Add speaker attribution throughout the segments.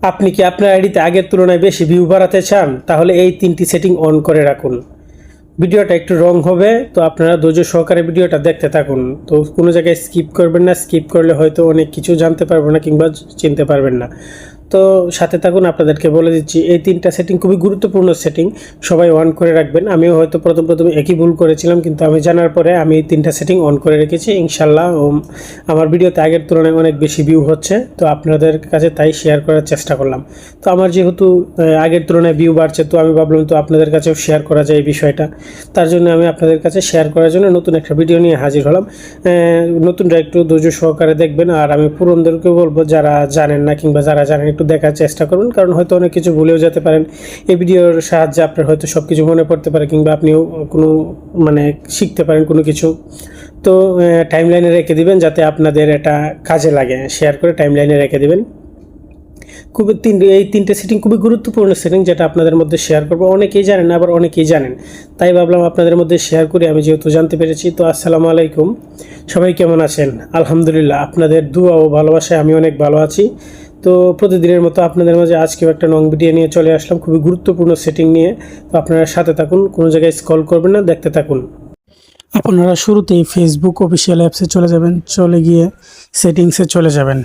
Speaker 1: আপনি কি আপনার আইডিতে আগের তুলনায় বেশি ভিউ বাড়াতে চান? তাহলে এই 3টি সেটিং অন করে রাখুন। ভিডিওটা একটু রং হবে, তো আপনারা ধৈর্য সহকারে ভিডিওটা দেখতে থাকুন। তো কোনো জায়গায় স্কিপ করবেন না, স্কিপ করলে হয়তো অনেক কিছু জানতে পারবেন না কিংবা চিনতে পারবেন না। তো সাথে থাকুন, আপনাদেরকে বলে দিচ্ছি এই 3টা সেটিং খুবই গুরুত্বপূর্ণ সেটিং, সবাই অন করে রাখবেন। আমিও হয়তো প্রথম একই ভুল করেছিলাম, কিন্তু আমি জানার পরে আমি এই 3টা সেটিং অন করে রেখেছি। ইনশাল্লাহ আমার ভিডিওতে আগের তুলনায় অনেক বেশি ভিউ হচ্ছে, তো আপনাদের কাছে তাই শেয়ার করার চেষ্টা করলাম। তো আমার যেহেতু আগের তুলনায় ভিউ বাড়ছে, তো আমি ভাবলাম তো আপনাদের কাছেও শেয়ার করা যায় এই বিষয়টা। তার জন্য আমি আপনাদের কাছে শেয়ার করার জন্য নতুন একটা ভিডিও নিয়ে হাজির হলাম। নতুনরা একটু ধৈর্য সহকারে দেখবেন, আর আমি পুরনদেরকে বলবো যারা জানেন না কিংবা যারা জানেন একটু দেখার চেষ্টা করুন, কারণ হয়তো অনেক কিছু ভুলেও যেতে পারেন। এই ভিডিওর সাহায্যে আপনার হয়তো সব কিছু মনে পড়তে পারে কিংবা আপনিও কোনো শিখতে পারেন কোনো কিছু। তো টাইমলাইনে রেখে দিবেন যাতে আপনাদের এটা কাজে লাগে, শেয়ার করে টাইমলাইনে রেখে দিবেন। এই 3টে সেটিং খুবই গুরুত্বপূর্ণ সেটিং, যেটা আপনাদের মধ্যে শেয়ার করবো। অনেকেই জানেন না, আবার অনেকেই জানেন, তাই ভাবলাম আপনাদের মধ্যে শেয়ার করি, আমি যেহেতু জানতে পেরেছি। তো আসসালামু আলাইকুম, সবাই কেমন আছেন? আলহামদুলিল্লাহ, আপনাদের দোয়া ও ভালোবাসায় আমি অনেক ভালো আছি। তো প্রতিদিনের মতো আপনাদের মাঝে আজকেও একটা লং ভিডিও নিয়ে চলে আসলাম, খুবই গুরুত্বপূর্ণ সেটিং নিয়ে। তো আপনারা সাথে থাকুন, কোনো জায়গায় স্ক্রল করবেন না, দেখতে থাকুন। আপনারা শুরুতেই ফেসবুক অফিসিয়াল অ্যাপসে চলে যাবেন, চলে গিয়ে সেটিংসে চলে যাবেন,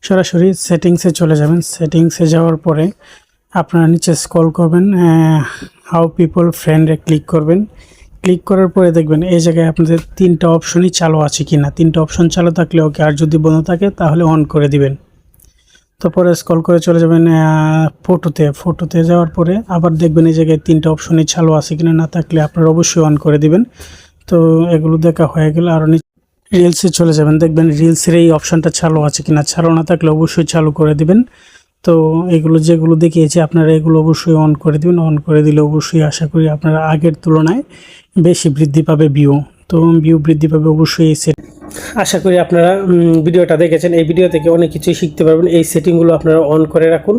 Speaker 1: সরাসরি সেটিংসে চলে যাবেন। সেটিংসে যাওয়ার পরে আপনারা নিচে স্ক্রল করবেন, হাউ পিপল ফ্রেন্ডে ক্লিক করবেন। ক্লিক করার পরে দেখবেন এই জায়গায় আপনাদের 3টা অপশনই চালু আছে কিনা। 3টা অপশন চালু থাকলে ওকে, আর যদি বন্ধ থাকে তাহলে অন করে দিবেন। তো পরে স্ক্রল করে চলে যাবেন ফটোতে যাওয়ার পরে আবার দেখবেন এই জায়গায় 3টা অপশনই চালু আছে কিনা, না থাকলে আপনারা অবশ্যই অন করে দিবেন। তো এগুলো দেখা হয়ে গেলে আরও রিলসে চলে যাবেন, দেখবেন রিলসের এই অপশানটা চালু আছে কিনা। চালু না থাকলে অবশ্যই চালু করে দিবেন। তো এগুলো যেগুলো দেখিয়েছি আপনারা এগুলো অবশ্যই অন করে দিবেন। অন করে দিলে অবশ্যই আশা করি আপনারা আগের তুলনায় বেশি বৃদ্ধি পাবে ভিউ। তো ভিউ বৃদ্ধি পাবে অবশ্যই এই আশা করি আপনারা ভিডিওটা দেখেছেন। এই ভিডিও থেকে অনেক কিছুই শিখতে পারবেন। এই সেটিংগুলো আপনারা অন করে রাখুন।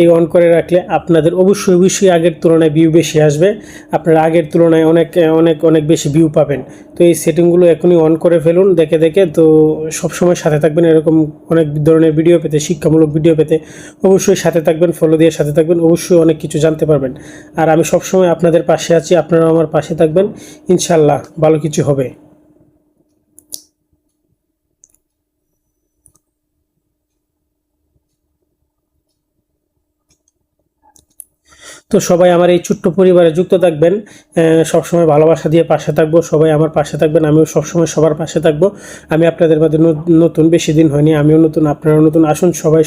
Speaker 1: এই অন করে রাখলে আপনাদের অবশ্যই আগের তুলনায় ভিউ বেশি আসবে। আপনারা আগের তুলনায় অনেক বেশি ভিউ পাবেন। তো এই সেটিংগুলো এখনই অন করে ফেলুন দেখে। তো সবসময় সাথে থাকবেন, এরকম অনেক ধরনের ভিডিও পেতে, শিক্ষামূলক ভিডিও পেতে অবশ্যই সাথে থাকবেন, ফলো দিয়ে সাথে থাকবেন, অবশ্যই অনেক কিছু জানতে পারবেন। আর আমি সবসময় আপনাদের পাশে আছি, আপনারাও আমার পাশে থাকবেন। ইনশাল্লাহ ভালো কিছু হবে। তো সবাই আমার এই ছোট্ট পরিবারে যুক্ত থাকবেন, সবসময় ভালোবাসা দিয়ে পাশে থাকবো। সবাই আমার পাশে থাকবেন, আমিও সবসময় সবার পাশে থাকবো। আমি আপনাদের মধ্যে নতুন, বেশি দিন হয়নি, আমিও নতুন, আপনারাও নতুন। আসুন সবাই